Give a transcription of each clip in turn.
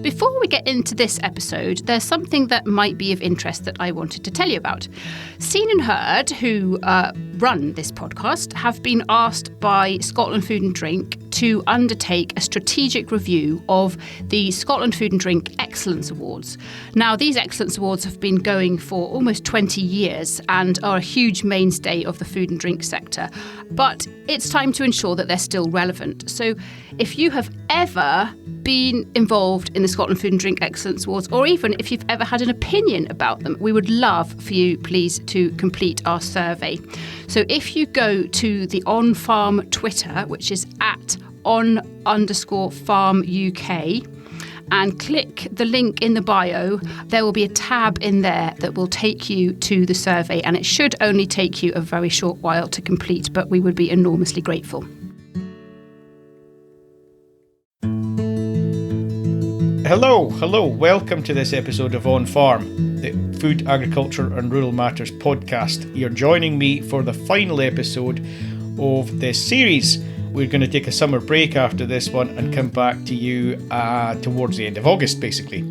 Before we get into this episode, there's something that might be of interest that I wanted to tell you about. Scene and Heard, who run this podcast, have been asked by Scotland Food and Drink to undertake a strategic review of the Scotland Food and Drink Excellence Awards. Now, these Excellence Awards have been going for almost 20 years and are a huge mainstay of the food and drink sector. But it's time to ensure that they're still relevant. So if you have ever been involved in the Scotland Food and Drink Excellence Awards, or even if you've ever had an opinion about them, we would love for you, please, to complete our survey. So if you go to the On Farm Twitter, which is at @on_farm UK, and click the link in the bio, there will be a tab in there that will take you to the survey, and it should only take you a very short while to complete, but we would be enormously grateful. Hello, welcome to this episode of On Farm, the Food, Agriculture and Rural Matters podcast. You're joining me for the final episode of this series. We're going to take a summer break after this one and come back to you towards the end of August, basically.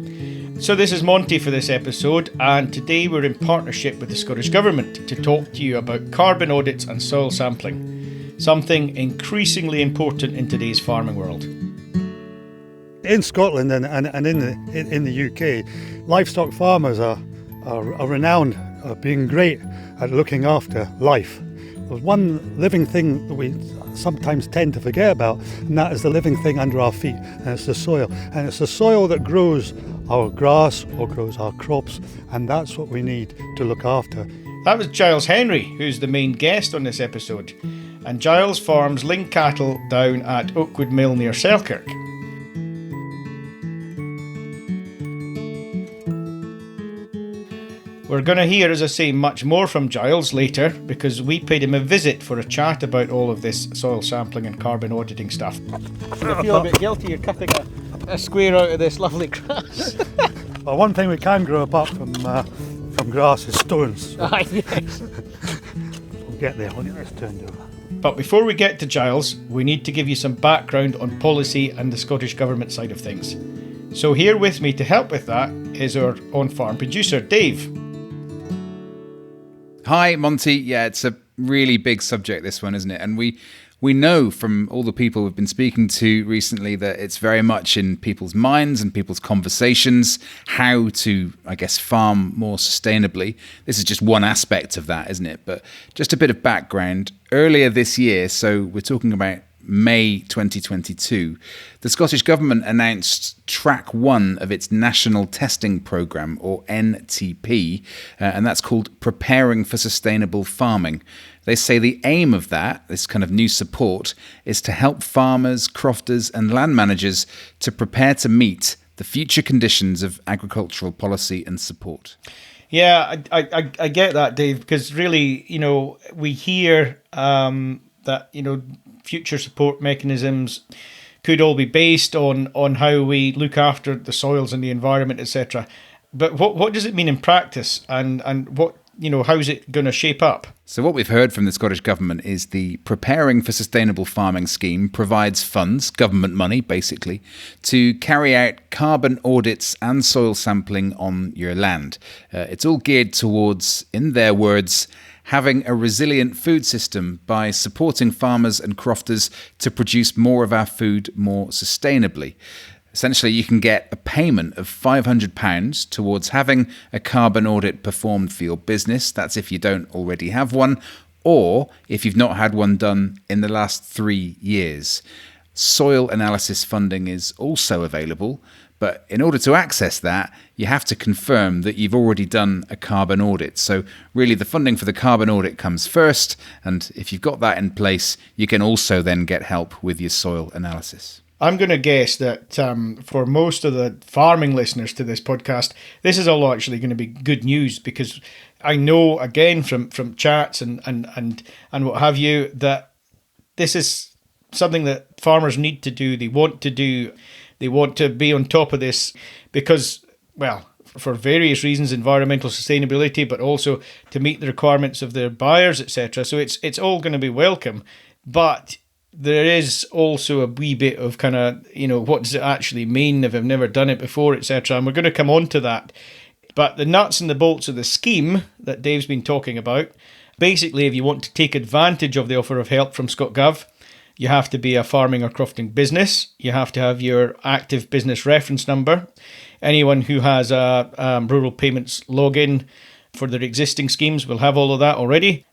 So this is Monty for this episode, and today we're in partnership with the Scottish Government to talk to you about carbon audits and soil sampling, something increasingly important in today's farming world. In Scotland and in the UK, livestock farmers are renowned for being great at looking after life. There's one living thing that we sometimes tend to forget about, and that is the living thing under our feet, and it's the soil. And it's the soil that grows our grass or grows our crops, and that's what we need to look after. That was Giles Henry, who's the main guest on this episode. And Giles farms ling cattle down at Oakwood Mill near Selkirk. We're going to hear, as I say, much more from Giles later, because we paid him a visit for a chat about all of this soil sampling and carbon auditing stuff. I feel a bit guilty you're cutting a square out of this lovely grass. Well, one thing we can grow apart from grass is stones. So. Yes. We'll get there, we'll get this turned over. But before we get to Giles, we need to give you some background on policy and the Scottish Government side of things. So here with me to help with that is our on-farm producer, Dave. Hi, Monty. Yeah, it's a really big subject, this one, isn't it? And we know from all the people we've been speaking to recently that it's very much in people's minds and people's conversations how to, I guess, farm more sustainably. This is just one aspect of that, isn't it? But just a bit of background. Earlier this year, so we're talking about May 2022, the Scottish Government announced Track 1 of its National Testing Programme, or NTP, and that's called Preparing for Sustainable Farming. They say the aim of that, this kind of new support, is to help farmers, crofters and land managers to prepare to meet the future conditions of agricultural policy and support. Yeah, I get that, Dave, because really, we hear that, future support mechanisms could all be based on how we look after the soils and the environment, etc. But what does it mean in practice, and what how is it going to shape up? So what we've heard from the Scottish Government is the Preparing for Sustainable Farming scheme provides funds, government money basically, to carry out carbon audits and soil sampling on your land. It's all geared towards, in their words, having a resilient food system by supporting farmers and crofters to produce more of our food more sustainably. Essentially, you can get a payment of £500 towards having a carbon audit performed for your business. That's if you don't already have one, or if you've not had one done in the last 3 years. Soil analysis funding is also available, but in order to access that, you have to confirm that you've already done a carbon audit. So really the funding for the carbon audit comes first, and if you've got that in place, you can also then get help with your soil analysis. I'm going to guess that for most of the farming listeners to this podcast, this is all actually going to be good news, because I know, again, from chats and what have you, that this is something that farmers need to do, they want to do. They want to be on top of this because, well, for various reasons, environmental sustainability, but also to meet the requirements of their buyers, etc. So it's all going to be welcome. But there is also a wee bit of kind of, what does it actually mean if I've never done it before, etc. And we're going to come on to that. But the nuts and the bolts of the scheme that Dave's been talking about, basically, if you want to take advantage of the offer of help from ScotGov, you have to be a farming or crofting business. You have to have your active business reference number. Anyone who has a rural payments login for their existing schemes will have all of that already.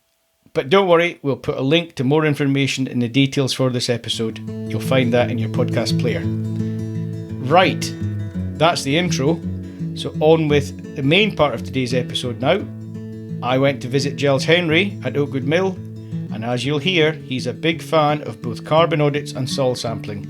But don't worry, we'll put a link to more information in the details for this episode. You'll find that in your podcast player. Right, that's the intro. So on with the main part of today's episode now. I went to visit Giles Henry at Oakwood Mill, and as you'll hear, he's a big fan of both carbon audits and soil sampling.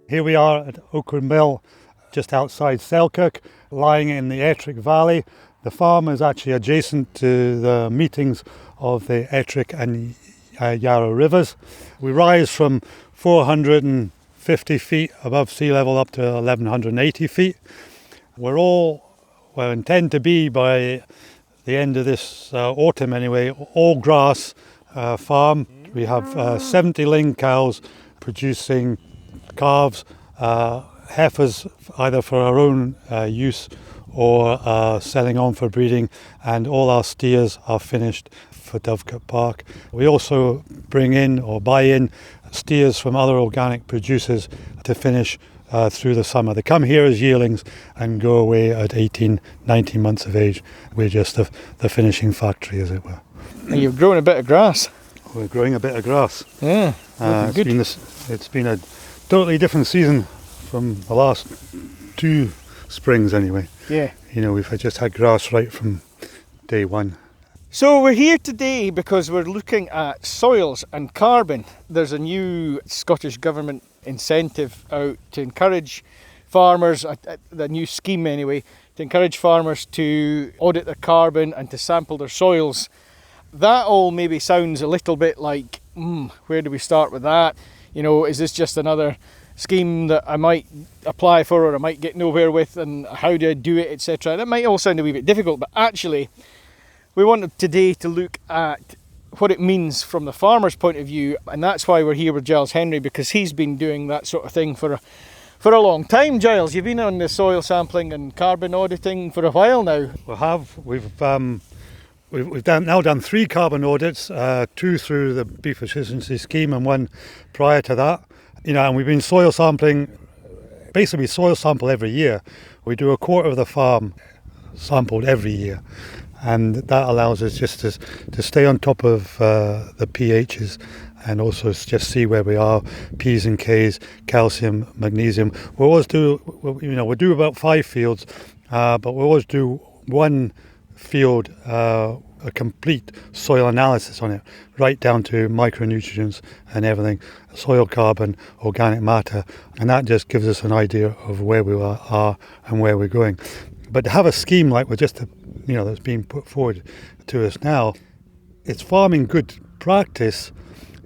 Here we are at Oakwood Mill, just outside Selkirk, lying in the Ettrick Valley. The farm is actually adjacent to the meetings of the Ettrick and Yarra rivers. We rise from 450 feet above sea level up to 1180 feet. We intend to be, by the end of this autumn anyway, all grass farm. We have 70 ling cows producing calves, heifers either for our own use or selling on for breeding, and all our steers are finished for Dovecote Park. We also bring in or buy in steers from other organic producers to finish through the summer. They come here as yearlings and go away at 18, 19 months of age. We're just the finishing factory, as it were. And you've grown a bit of grass. We're growing a bit of grass. Yeah, good. It's been a totally different season from the last 2 springs anyway. Yeah. We've just had grass right from day one. So we're here today because we're looking at soils and carbon. There's a new Scottish Government incentive out to encourage farmers, the new scheme anyway, to encourage farmers to audit their carbon and to sample their soils. That all maybe sounds a little bit like, where do we start with that? Is this just another scheme that I might apply for or I might get nowhere with, and how do I do it, etc. That might all sound a wee bit difficult, but actually we wanted today to look at what it means from the farmer's point of view, and that's why we're here with Giles Henry, because he's been doing that sort of thing for a long time. Giles, you've been on the soil sampling and carbon auditing for a while now. We have. We've now done 3 carbon audits, 2 through the beef efficiency scheme and 1 prior to that. And we've been soil sampling. Basically, we soil sample every year. We do a quarter of the farm sampled every year, and that allows us just to stay on top of the pHs and also just see where we are, P's and K's, calcium, magnesium. We'll do about 5 fields, but we always do 1 field, a complete soil analysis on it, right down to micronutrients and everything, soil carbon, organic matter, and that just gives us an idea of where we are and where we're going. But to have a scheme like that's being put forward to us now, it's farming good practice,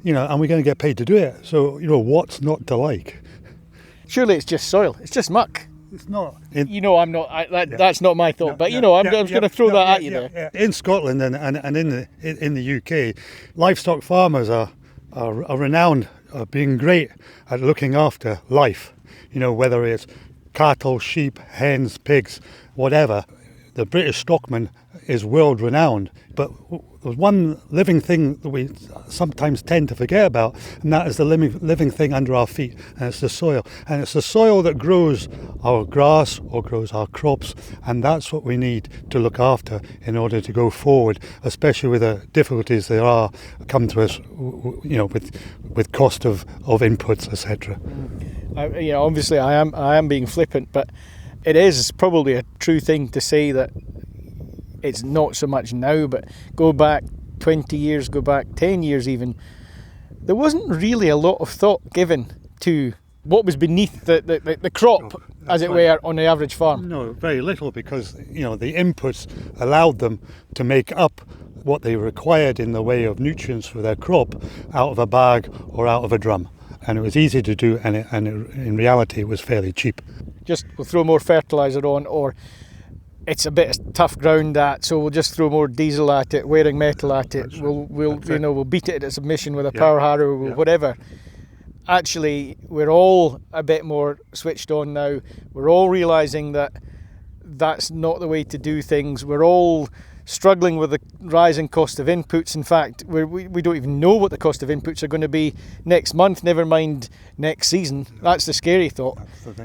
and we're going to get paid to do it. So, what's not to like? Surely it's just soil. It's just muck. It's not. I'm not. That's not my thought. But I'm just going to throw that at you there. Yeah. In Scotland and in the UK, livestock farmers are renowned for being great at looking after life. Whether it's cattle, sheep, hens, pigs, whatever. The British stockman is world renowned, but there's one living thing that we sometimes tend to forget about, and that is the living thing under our feet, and it's the soil. And it's the soil that grows our grass or grows our crops, and that's what we need to look after in order to go forward, especially with the difficulties there are come to us, with cost of inputs, etc. Obviously I am being flippant, but it is probably a true thing to say that it's not so much now, but go back 20 years, go back 10 years even, there wasn't really a lot of thought given to what was beneath the crop, as it were, on the average farm. No, very little, because the inputs allowed them to make up what they required in the way of nutrients for their crop out of a bag or out of a drum. And it was easy to do, and in reality it was fairly cheap. Just we'll throw more fertiliser on, or it's a bit of tough ground so we'll just throw more diesel at it, wearing metal at it. We'll beat it at submission with a power harrow, whatever. Actually, we're all a bit more switched on now. We're all realising that that's not the way to do things. We're all struggling with the rising cost of inputs. In fact, we don't even know what the cost of inputs are going to be next month, never mind next season. That's the scary thought.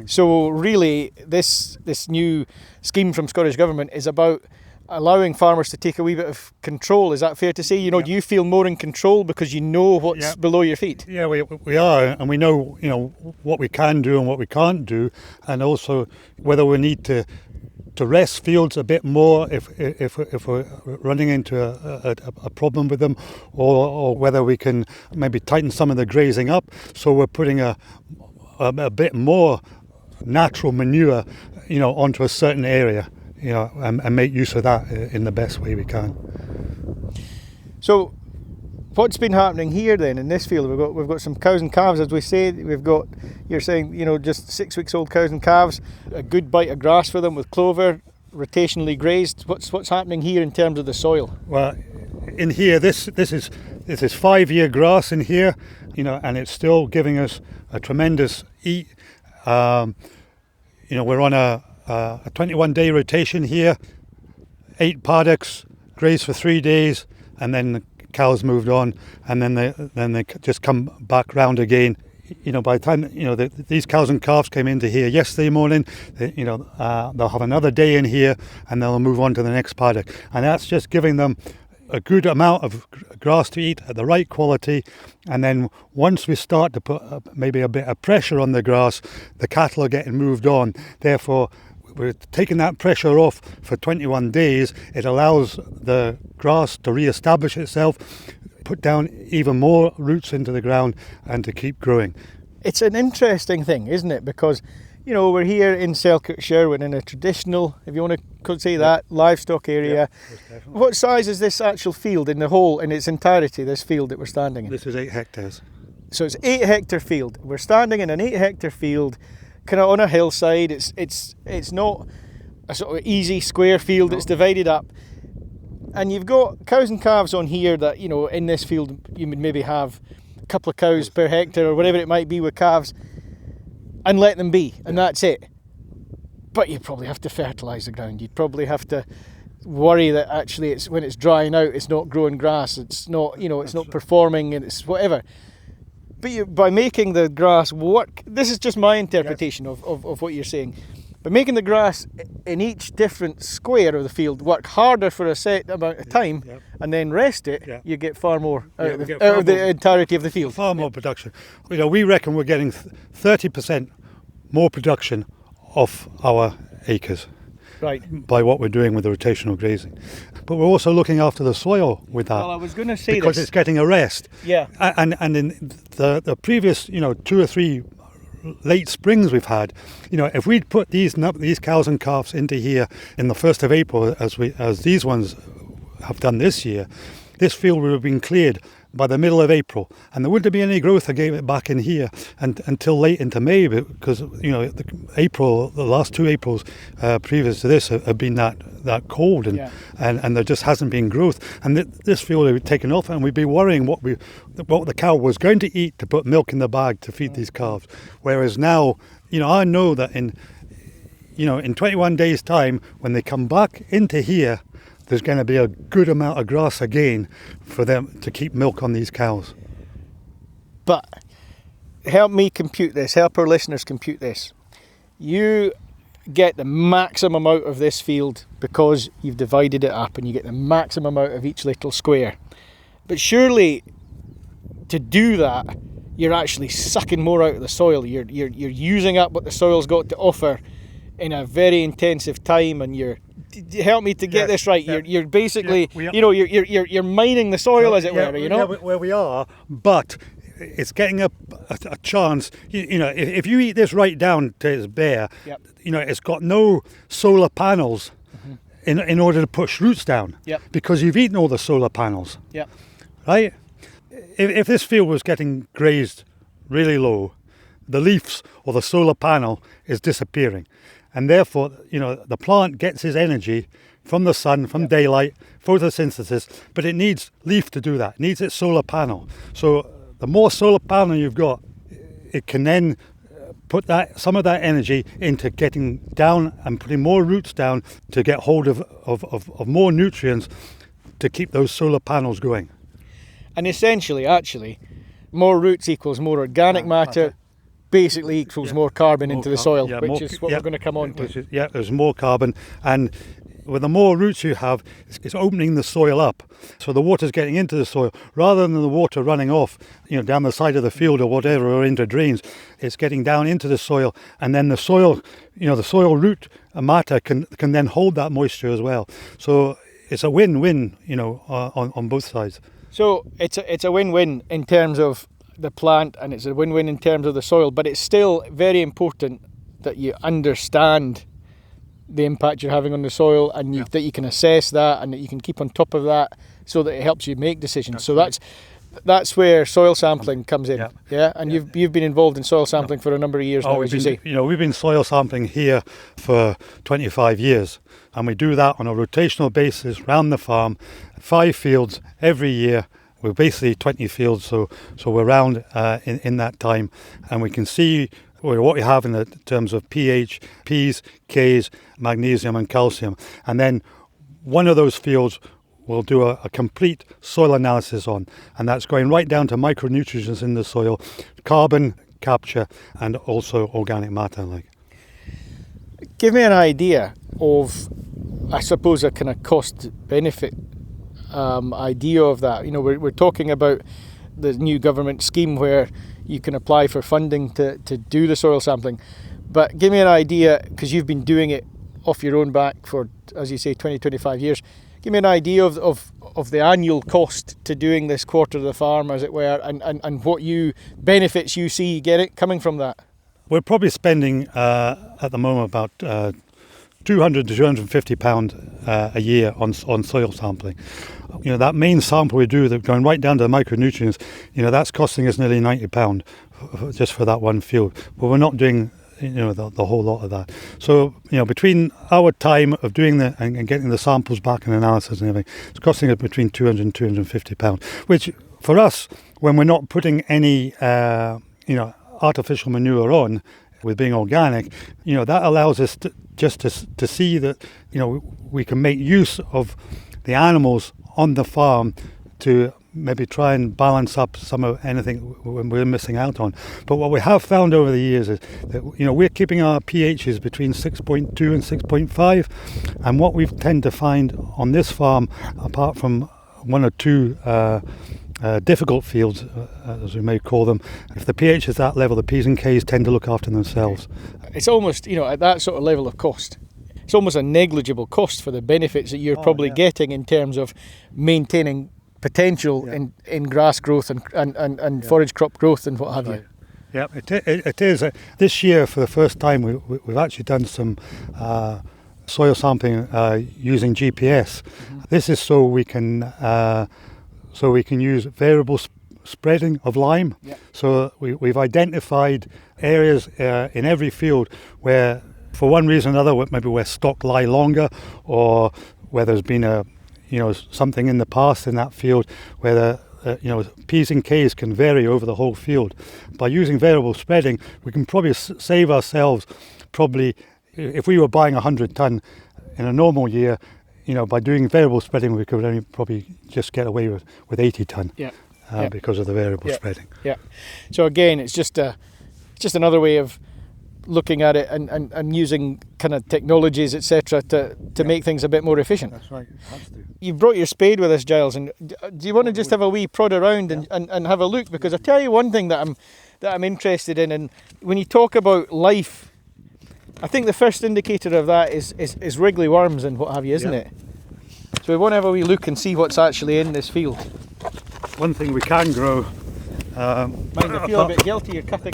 So really, this new scheme from Scottish Government is about allowing farmers to take a wee bit of control. Is that fair to say? Do you feel more in control because you know what's below your feet? Yeah, we are, and we know what we can do and what we can't do, and also whether we need to rest fields a bit more if we're running into a problem with them, or whether we can maybe tighten some of the grazing up, so we're putting a bit more natural manure onto a certain area, and make use of that in the best way we can. So what's been happening here then in this field? We've got some cows and calves, as we say. You're saying just 6 weeks old cows and calves, a good bite of grass for them with clover, rotationally grazed. What's happening here in terms of the soil? Well, in here, this is 5-year grass in here, and it's still giving us a tremendous eat. We're on a 21-day rotation here, 8 paddocks, grazed for 3 days, and then the cows moved on, and then they just come back round again. By the time these cows and calves came into here yesterday morning, they'll have another day in here, and they'll move on to the next paddock, and that's just giving them a good amount of grass to eat at the right quality. And then once we start to put maybe a bit of pressure on the grass, the cattle are getting moved on. Therefore, we're taking that pressure off for 21 days. It allows the grass to re-establish itself, put down even more roots into the ground, and to keep growing. It's an interesting thing, isn't it? Because, we're here in Selkirk Sherwood in a traditional, if you want to say that, livestock area. What size is this actual field in its entirety, this field that we're standing in? This is 8 hectares. So it's 8 hectare field. We're standing in an 8 hectare field, kind of on a hillside. It's not a sort of easy square field. It's divided up. And you've got cows and calves on here that, in this field you would maybe have a couple of cows per hectare or whatever it might be with calves, and let them be, and that's it. But you probably have to fertilise the ground. You'd probably have to worry that actually when it's drying out, it's not growing grass, it's not, it's not performing, and it's whatever. But by making the grass work, this is just my interpretation of what you're saying. By making the grass in each different square of the field work harder for a set amount of time, and then rest it, you get far more out of the entirety of the field. Far more production. We reckon we're getting 30% more production off our acres. Right. By what we're doing with the rotational grazing. But we're also looking after the soil with that. Well, I was going to say because it's getting a rest. Yeah. And in the previous, 2 or 3 late springs we've had, if we'd put these cows and calves into here in the 1st of April, as these ones have done this year, this field would have been cleared by the middle of April, and there wouldn't be any growth again back in here until late into May, because the last 2 Aprils previous to this have been that cold, and there just hasn't been growth, and this field would be taken off, and we'd be worrying what the cow was going to eat to put milk in the bag to feed these calves. Whereas now, I know that in 21 days' time, when they come back into here, there's going to be a good amount of grass again for them to keep milk on these cows. But help me compute this, help our listeners compute this. You get the maximum out of this field because you've divided it up, and you get the maximum out of each little square. But surely to do that, you're actually sucking more out of the soil. You're using up what the soil's got to offer in a very intensive time, and help me to get this right. You're basically, you're mining the soil, as it were. Where we are, but it's getting a chance. If you eat this right down to its bare, it's got no solar panels in order to push roots down, because you've eaten all the solar panels. Right? If this field was getting grazed really low, the leaves or the solar panel is disappearing. and therefore, the plant gets its energy from the sun, from daylight, photosynthesis, but it needs leaf to do that. It needs its solar panel. So the more solar panel you've got, it can then put some of that energy into getting down and putting more roots down to get hold of more nutrients to keep those solar panels going. And essentially, actually, more roots equals more organic matter, basically equals more carbon into the soil, which is what we're going to come on to. There's more carbon, and with the more roots you have, it's opening the soil up. So the water's getting into the soil rather than the water running off, down the side of the field or whatever, or into drains. It's getting down into the soil, and then the soil, the soil root matter can then hold that moisture as well. So it's a win-win, on both sides. So it's a win-win in terms of the plant, and it's a win-win in terms of the soil, but it's still very important that you understand the impact you're having on the soil, and that you can assess that, and that you can keep on top of that, so that it helps you make decisions. That's where soil sampling comes in. You've been involved in soil sampling for a number of years now, as you say. We've been soil sampling here for 25 years, and we do that on a rotational basis around the farm, 5 fields every year. We're basically 20 fields, so we're around in that time, and we can see what we have in the terms of pH, P's, K's, magnesium and calcium. And then one of those fields we'll do a complete soil analysis on, and that's going right down to micronutrients in the soil, carbon capture, and also organic matter. Give me an idea of, I suppose, a kind of cost-benefit idea of that. We're talking about the new government scheme where you can apply for funding to do the soil sampling, but give me an idea, because you've been doing it off your own back for, as you say, 20-25 years. Give me an idea of the annual cost to doing this quarter of the farm, as it were, and what benefits you see coming from that. We're probably spending at the moment about £200 to £250 a year on soil sampling. That main sample we do, going right down to the micronutrients, that's costing us nearly £90 just for that one field. But we're not doing the whole lot of that. So between our time of doing and getting the samples back and analysis and everything, it's costing us between £200 and £250, which for us, when we're not putting any artificial manure on, with being organic, that allows us to see that we can make use of the animals on the farm to maybe try and balance up some of anything we're missing out on. But what we have found over the years is that we're keeping our pHs between 6.2 and 6.5, and what we tend to find on this farm, apart from one or two difficult fields, as we may call them, if the pH is that level, the P's and K's tend to look after themselves. It's almost, at that sort of level of cost, it's almost a negligible cost for the benefits that you're probably getting in terms of maintaining potential in grass growth and forage crop growth and what have you. Yeah, it is. This year, for the first time, we've actually done some soil sampling using GPS. Mm-hmm. This is so we can use variable spreading of lime. Yep. So we've identified areas in every field where, for one reason or another, maybe where stock lie longer, or where there's been something in the past in that field where the P's and K's can vary over the whole field. By using variable spreading, we can probably save ourselves, if we were buying 100 tonne in a normal year, by doing variable spreading, we could only probably just get away with 80 tonne because of the variable spreading. Yeah. So again, it's just another way of looking at it and using kind of technologies, etc., to make things a bit more efficient. That's right. It has to. You've brought your spade with us, Giles, and do you want to just have a wee prod around and have a look? Because I'll tell you one thing that I'm interested in, and when you talk about life, I think the first indicator of that is wriggly worms and what have you, isn't it? So we want to have a wee look and see what's actually in this field. One thing we can grow. Mind, I feel a bit guilty. You're cutting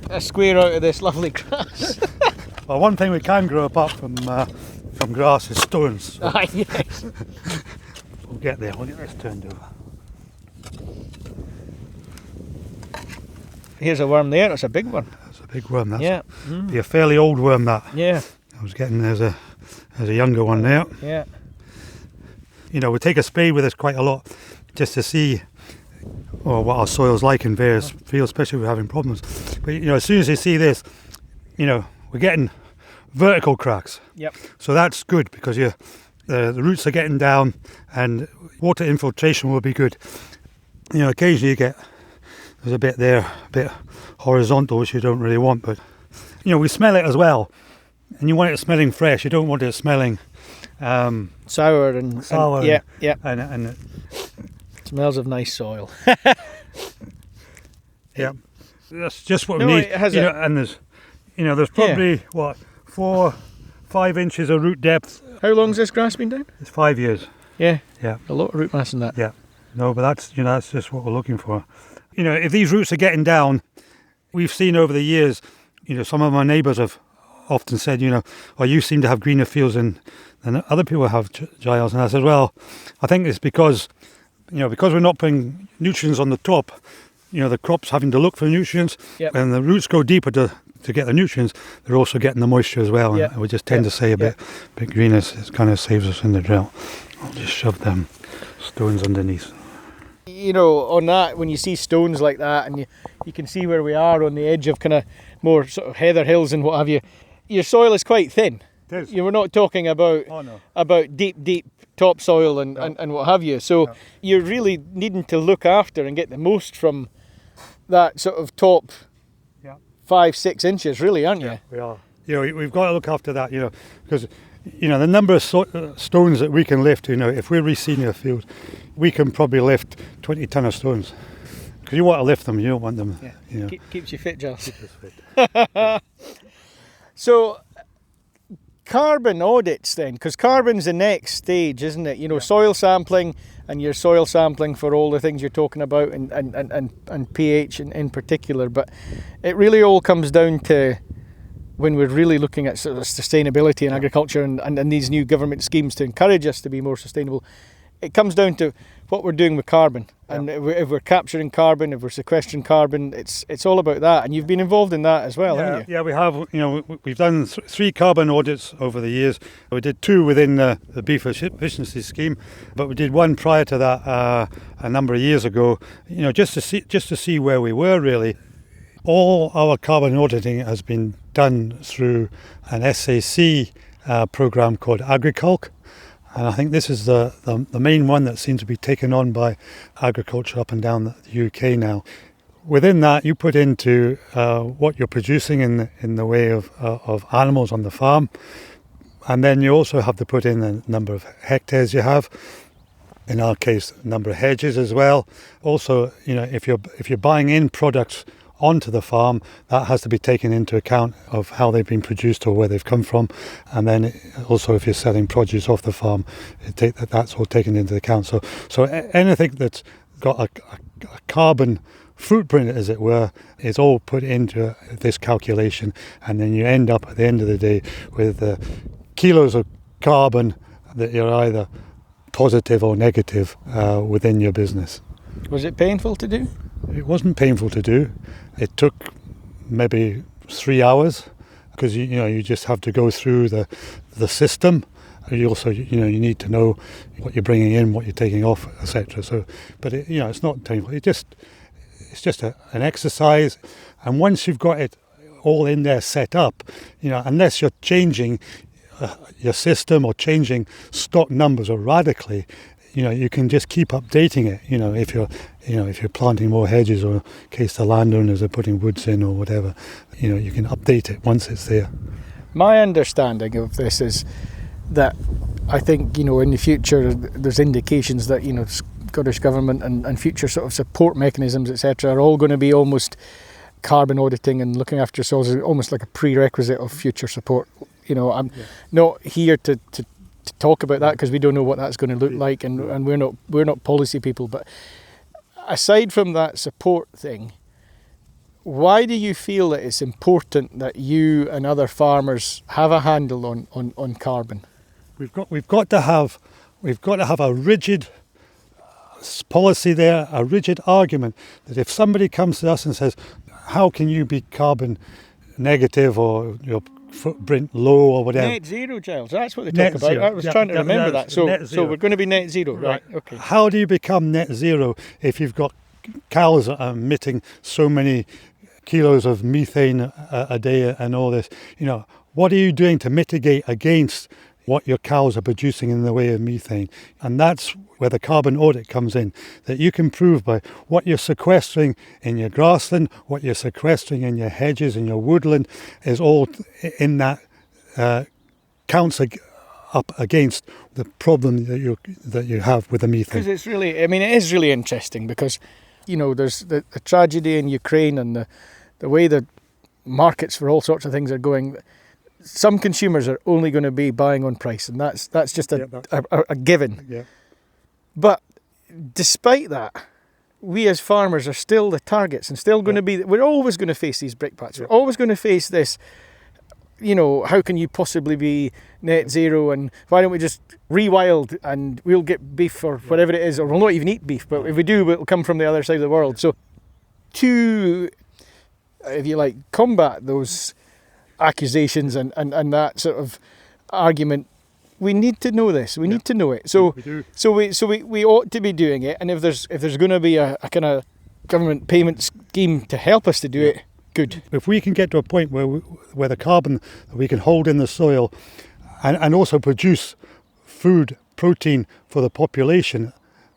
a square out of this lovely grass. Well, one thing we can grow apart from grass is stones. So Yes. We'll get there. We'll get this turned over. Here's a worm there. That's a big one. That's a big worm. Be a fairly old worm, that. Yeah. was getting there's a younger one there. Yeah. You know, we take a spade with us quite a lot just to see what our soil's like in various fields, especially if we're having problems. But you know, as soon as you see this, you know, we're getting vertical cracks. Yep. So that's good because the roots are getting down and water infiltration will be good. You know, occasionally there's a bit there, a bit horizontal, which you don't really want, but you know, we smell it as well. And you want it smelling fresh. You don't want it smelling sour and yeah. And it smells of nice soil. Yeah, that's just what No, we need. it has you know, and there's probably 4-5 inches of root depth. How long's this grass been down? It's 5 years. Yeah. Yeah. A lot of root mass in that. Yeah. No, but that's just what we're looking for. You know, if these roots are getting down, we've seen over the years, you know, some of my neighbours have often said, you know, oh, you seem to have greener fields than other people have, Giles. And I said, well, I think it's because we're not putting nutrients on the top, you know, the crop's having to look for nutrients. Yep. And the roots go deeper to get the nutrients, they're also getting the moisture as well. Yep. And we just tend to say a bit greener, it kind of saves us in the drought. I'll just shove them stones underneath. You know, on that, when you see stones like that and you can see where we are on the edge of kind of more sort of heather hills and what have you, your soil is quite thin. It is. You were not talking about deep topsoil and what have you. So you're really needing to look after and get the most from that sort of top 5-6 inches, really, aren't you? Yeah, we are. You know, we've got to look after that, you know, because, you know, the number of stones that we can lift, you know, if we're reseeding a field, we can probably lift 20 tonne of stones. Because you want to lift them, you don't want them, you know. Keeps you fit, Giles. Keeps us fit. So, carbon audits then, because carbon's the next stage, isn't it? You know, soil sampling, and your soil sampling for all the things you're talking about, and pH in particular. But it really all comes down to when we're really looking at sort of sustainability in agriculture and these new government schemes to encourage us to be more sustainable. It comes down to what we're doing with carbon, and if we're capturing carbon, if we're sequestering carbon, it's all about that. And you've been involved in that as well, haven't you? Yeah, we have. You know, we've done 3 carbon audits over the years. We did 2 within the beef efficiency scheme, but we did 1 prior to that a number of years ago. You know, just to see where we were really. All our carbon auditing has been done through an SAC program called Agriculc. And I think this is the main one that seems to be taken on by agriculture up and down the UK now. Within that, you put into what you're producing in the way of animals on the farm, and then you also have to put in the number of hectares you have. In our case, the number of hedges as well. Also, you know, if you're buying in products onto the farm, that has to be taken into account of how they've been produced or where they've come from. And then also if you're selling produce off the farm, that's all taken into account. So anything that's got a carbon footprint, as it were, is all put into this calculation, and then you end up at the end of the day with kilos of carbon that you're either positive or negative within your business. Was it painful to do? It wasn't painful to do. It took maybe 3 hours because you just have to go through the system. You also you need to know what you're bringing in, what you're taking off, etc. So, but it's not painful. It's just an exercise, and once you've got it all in there set up, unless you're changing your system or changing stock numbers or radically, you can just keep updating it. If you're planting more hedges, or in case the landowners are putting woods in or whatever, you can update it once it's there. My understanding of this is that I think in the future there's indications that Scottish Government and future sort of support mechanisms, etc., are all going to be almost carbon auditing and looking after soils, almost like a prerequisite of future support. I'm not here to talk about that because we don't know what that's going to look like, and we're not policy people. But aside from that support thing, why do you feel that it's important that you and other farmers have a handle on carbon? We've got to have a rigid policy there, a rigid argument that if somebody comes to us and says, "How can you be carbon negative or footprint low or whatever. Net zero, Giles. That's what they Net talk about. zero. I was trying to remember that. So, net so zero. we're going to be net zero, right? Okay. How do you become net zero if you've got cows that are emitting so many kilos of methane a day and all this? What are you doing to mitigate against what your cows are producing in the way of methane? And that's where the carbon audit comes in, that you can prove by what you're sequestering in your grassland, what you're sequestering in your hedges, in your woodland, is all in that counts up against the problem that you have with the methane. Because it's really, it is really interesting because, there's the tragedy in Ukraine and the way the markets for all sorts of things are going. Some consumers are only going to be buying on price, and that's just a given. Yeah. But despite that, we as farmers are still the targets and still going to be. We're always going to face these brickbats. We're always going to face this. How can you possibly be net zero, and why don't we just rewild and we'll get beef or whatever it is, or we'll not even eat beef, but if we do, it'll come from the other side of the world. So to, if you like, combat those accusations and that sort of argument, we need to know this. We need to know it. So we do. So we ought to be doing it. And if there's going to be a kind of government payment scheme to help us to do it, good. If we can get to a point where the carbon that we can hold in the soil and also produce food, protein for the population,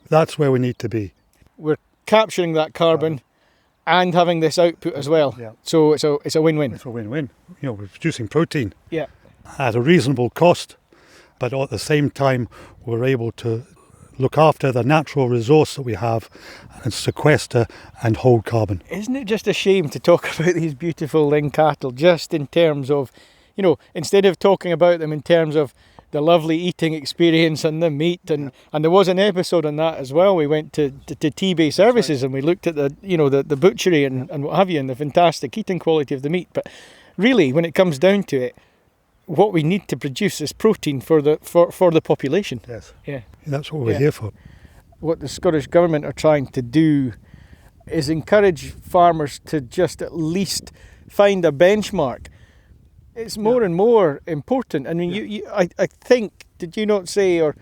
that's where we need to be. We're capturing that carbon and having this output as well. Yeah. So it's a win-win. It's a win-win. We're producing protein Yeah. at a reasonable cost, but at the same time we're able to look after the natural resource that we have and sequester and hold carbon. Isn't it just a shame to talk about these beautiful ling cattle just in terms of, instead of talking about them in terms of the lovely eating experience and the meat, and there was an episode on that as well. We went to T-Bay Services and we looked at the butchery and what have you, and the fantastic eating quality of the meat. But really, when it comes down to it, what we need to produce is protein for the population. Yes. Yeah. That's what we're here for. What the Scottish Government are trying to do is encourage farmers to just at least find a benchmark. It's more and more important. I mean, I think, did you not say, or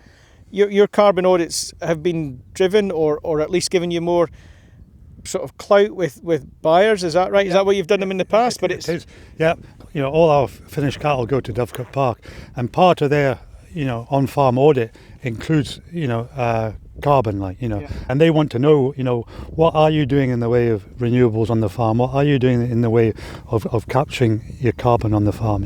your carbon audits have been driven or at least given you more sort of clout with buyers, is that right? Is that what you've done them in the past? But it is. Yeah, all our finished cattle go to Dovecote Park, and part of their on-farm audit includes carbon, and they want to know what are you doing in the way of renewables on the farm, what are you doing in the way of capturing your carbon on the farm.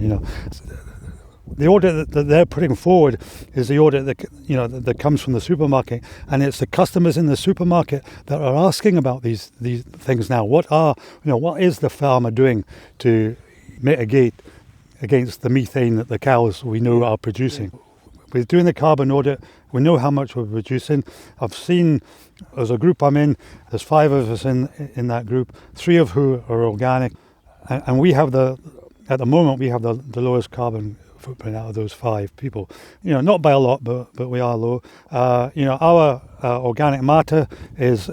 The audit that they're putting forward is the audit that comes from the supermarket, and it's the customers in the supermarket that are asking about these things now. What is the farmer doing to mitigate against the methane that the cows we know are producing? We're doing the carbon audit. We know how much we're producing. I've seen, as a group I'm in, there's 5 of us in that group, 3 of who are organic, and we have at the moment we have the lowest carbon footprint out of those 5 people. Not by a lot, but we are low. Our organic matter is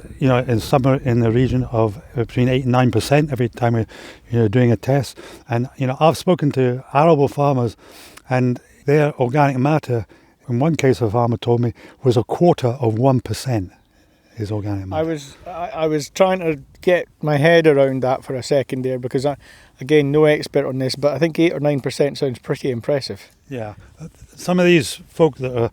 somewhere in the region of between 8 and 9% every time we're doing a test. And I've spoken to arable farmers, and their organic matter, in one case a farmer told me, was 1/4% is organic matter. I was trying to get my head around that for a second there, because again, no expert on this, but I think 8 or 9% sounds pretty impressive. Yeah, some of these folk that are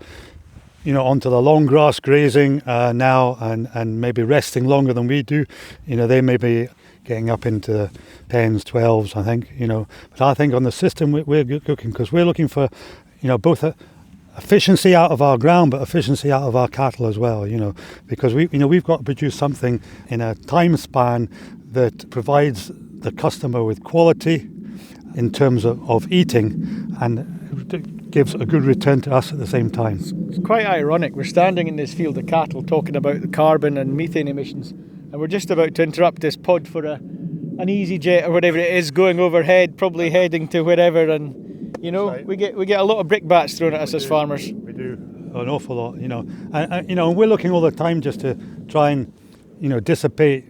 onto the long grass grazing now and maybe resting longer than we do, they may be getting up into 10s, 12s, I think, But I think on the system we're looking, because we're looking for, both efficiency out of our ground, but efficiency out of our cattle as well, because we've got to produce something in a time span that provides the customer with quality in terms of eating, and it gives a good return to us at the same time. It's quite ironic. We're standing in this field of cattle talking about the carbon and methane emissions, and we're just about to interrupt this pod for an easy jet or whatever it is going overhead, probably heading to wherever, and right. we get a lot of brickbats thrown at us as farmers. We do an awful lot, and we're looking all the time just to try and dissipate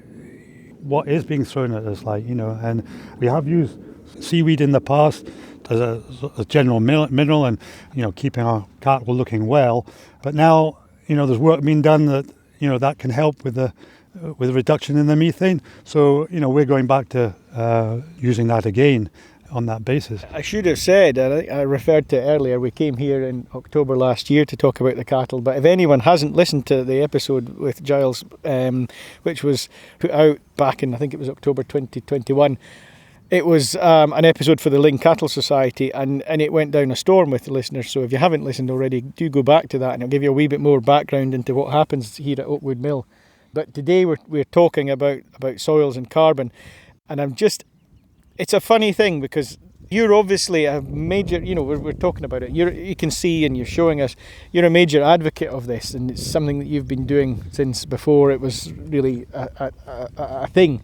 what is being thrown at us, and we have used seaweed in the past as a general mineral, and keeping our cattle looking well. But now there's work being done that can help with the reduction in the methane. So we're going back to using that again on that basis. I should have said, I referred to it earlier, we came here in October last year to talk about the cattle, but if anyone hasn't listened to the episode with Giles, which was put out back in, I think it was October 2021, it was an episode for the Ling Cattle Society, and it went down a storm with the listeners. So if you haven't listened already, do go back to that, and it'll give you a wee bit more background into what happens here at Oakwood Mill. But today we're talking about soils and carbon, and it's a funny thing because you're obviously a major, we're talking about it, you can see and you're showing us, you're a major advocate of this, and it's something that you've been doing since before it was really a thing.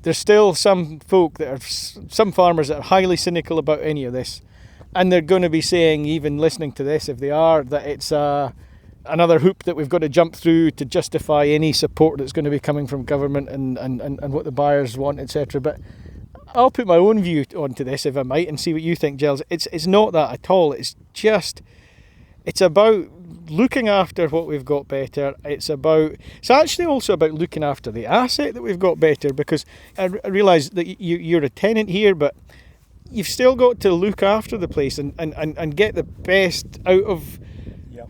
There's still some farmers that are highly cynical about any of this, and they're going to be saying, even listening to this, if they are, that it's another hoop that we've got to jump through to justify any support that's going to be coming from government and what the buyers want, etc. But I'll put my own view onto this, if I might, and see what you think, Giles. It's not that at all. It's about looking after what we've got better. It's actually also about looking after the asset that we've got better, because I realise that you're a tenant here, but you've still got to look after the place and get the best out of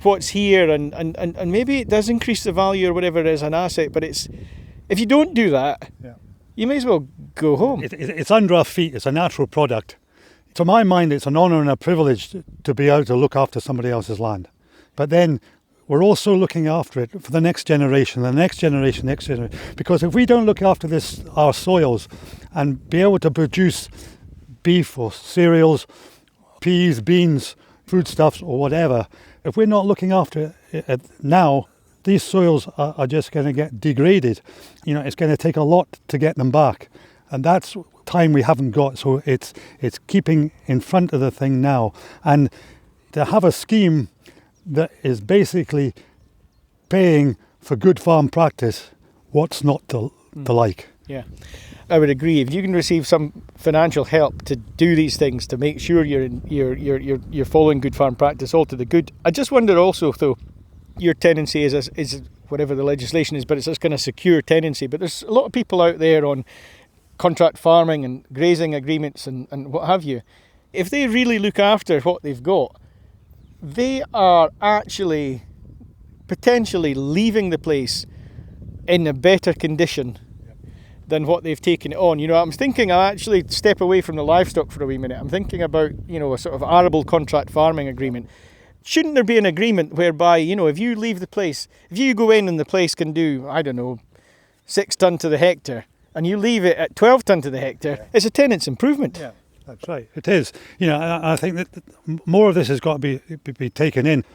what's here, and maybe it does increase the value or whatever it is an asset, but if you don't do that, you may as well go home. It's under our feet. It's a natural product. To my mind, it's an honour and a privilege to be able to look after somebody else's land. But then we're also looking after it for the next generation, next generation. Because if we don't look after our soils and be able to produce beef or cereals, peas, beans, foodstuffs or whatever, if we're not looking after it now, these soils are just going to get degraded. It's going to take a lot to get them back. And that's time we haven't got. So it's keeping in front of the thing now. And to have a scheme that is basically paying for good farm practice, what's not to like? Yeah, I would agree. If you can receive some financial help to do these things, to make sure you're following good farm practice, all to the good. I just wonder also, though, your tenancy is whatever the legislation is, but it's just kind of secure tenancy. But there's a lot of people out there on contract farming and grazing agreements and what have you. If they really look after what they've got, they are actually potentially leaving the place in a better condition than what they've taken it on. I'm thinking I'll actually step away from the livestock for a wee minute. I'm thinking about, a sort of arable contract farming agreement. Shouldn't there be an agreement whereby, if you leave the place, if you go in and the place can do, 6 tonne to the hectare, and you leave it at 12 tonne to the hectare, it's a tenant's improvement. Yeah, that's right. It is. I think that more of this has got to be taken in.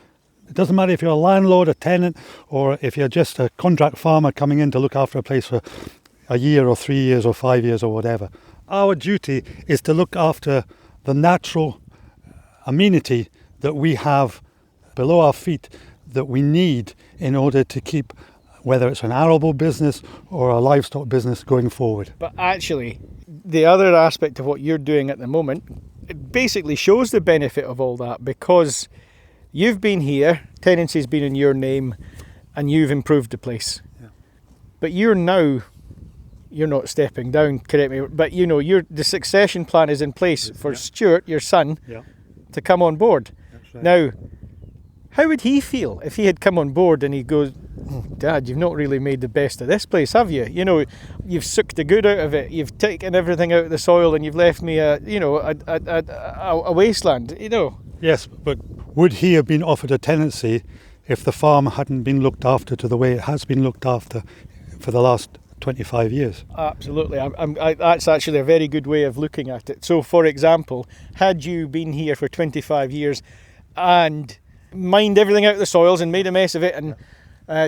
It doesn't matter if you're a landlord, a tenant, or if you're just a contract farmer coming in to look after a place for a year or 3 years or 5 years or whatever. Our duty is to look after the natural amenity that we have below our feet that we need in order to keep, whether it's an arable business or a livestock business, going forward. But actually, the other aspect of what you're doing at the moment, it basically shows the benefit of all that, because you've been here, tenancy's been in your name, and you've improved the place. Yeah. But you're not stepping down, correct me, but the succession plan is in place for Stuart, your son, to come on board. That's right. Now, how would he feel if he had come on board and he goes, Dad, you've not really made the best of this place, have you? You've sucked the good out of it, you've taken everything out of the soil, and you've left me a wasteland, Yes, but would he have been offered a tenancy if the farm hadn't been looked after to the way it has been looked after for the last 25 years? Absolutely. That's actually a very good way of looking at it. So, for example, had you been here for 25 years and mined everything out of the soils and made a mess of it and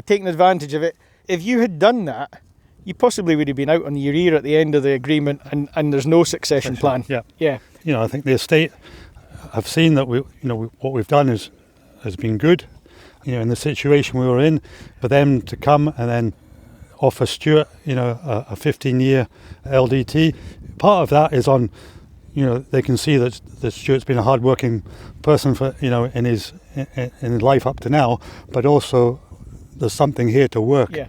taken advantage of it, if you had done that, you possibly would have been out on your ear at the end of the agreement, and there's no succession plan. Yeah. I think the estate have seen that what we've done has been good. In the situation we were in, for them to come and then offer Stuart, a 15-year LDT. Part of that is on they can see that Stuart's been a hard-working person for, in his life up to now, but also there's something here to work. Yeah.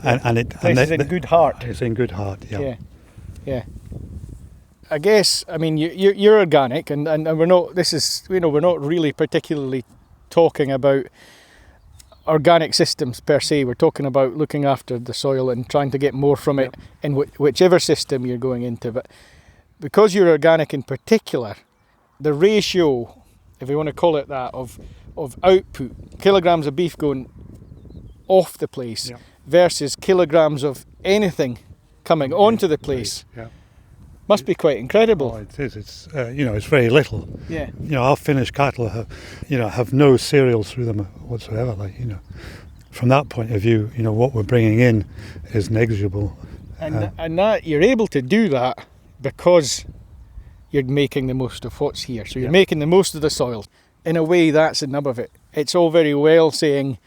And it's in good heart. It's in good heart. Yeah. Yeah. I guess, I mean, you're organic, and we're not. This is, we're not really particularly talking about organic systems per se. We're talking about looking after the soil and trying to get more from it in whichever system you're going into. But because you're organic in particular, the ratio, if you want to call it that, of output, kilograms of beef going off the place versus kilograms of anything coming onto the place, must be quite incredible. Oh, it is. It's it's very little. Yeah. Our finished cattle have no cereals through them whatsoever. From that point of view, what we're bringing in is negligible. And that you're able to do that because you're making the most of what's here. So you're making the most of the soil. In a way, that's the nub of it. It's all very well saying,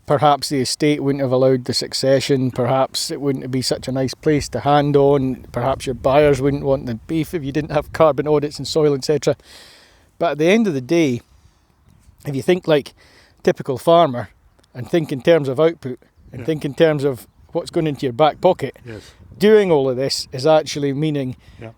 perhaps the estate wouldn't have allowed the succession, perhaps it wouldn't be such a nice place to hand on, perhaps your buyers wouldn't want the beef if you didn't have carbon audits and soil, etc. But at the end of the day, if you think like typical farmer and think in terms of output and think in terms of what's going into your back pocket, doing all of this is actually meaning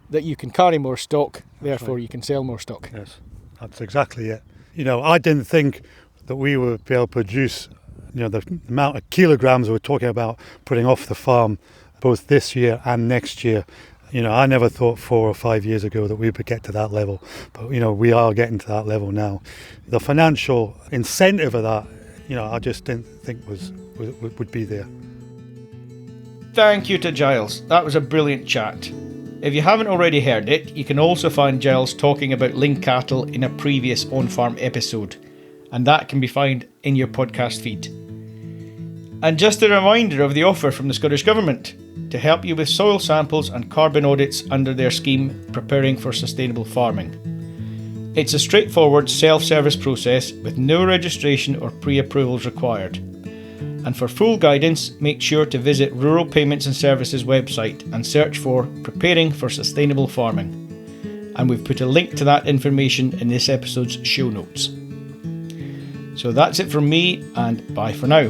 that you can carry more stock, therefore you can sell more stock. Yes, that's exactly it. I didn't think that we would be able to produce, the amount of kilograms we're talking about putting off the farm, both this year and next year. I never thought 4 or 5 years ago that we would get to that level, but we are getting to that level now. The financial incentive of that, I just didn't think would be there. Thank you to Giles. That was a brilliant chat. If you haven't already heard it, you can also find Giles talking about Link cattle in a previous on-farm episode, and that can be found in your podcast feed. And just a reminder of the offer from the Scottish Government to help you with soil samples and carbon audits under their scheme Preparing for Sustainable Farming. It's a straightforward self-service process with no registration or pre-approvals required. And for full guidance, make sure to visit Rural Payments and Services website and search for Preparing for Sustainable Farming. And we've put a link to that information in this episode's show notes. So that's it from me, and bye for now.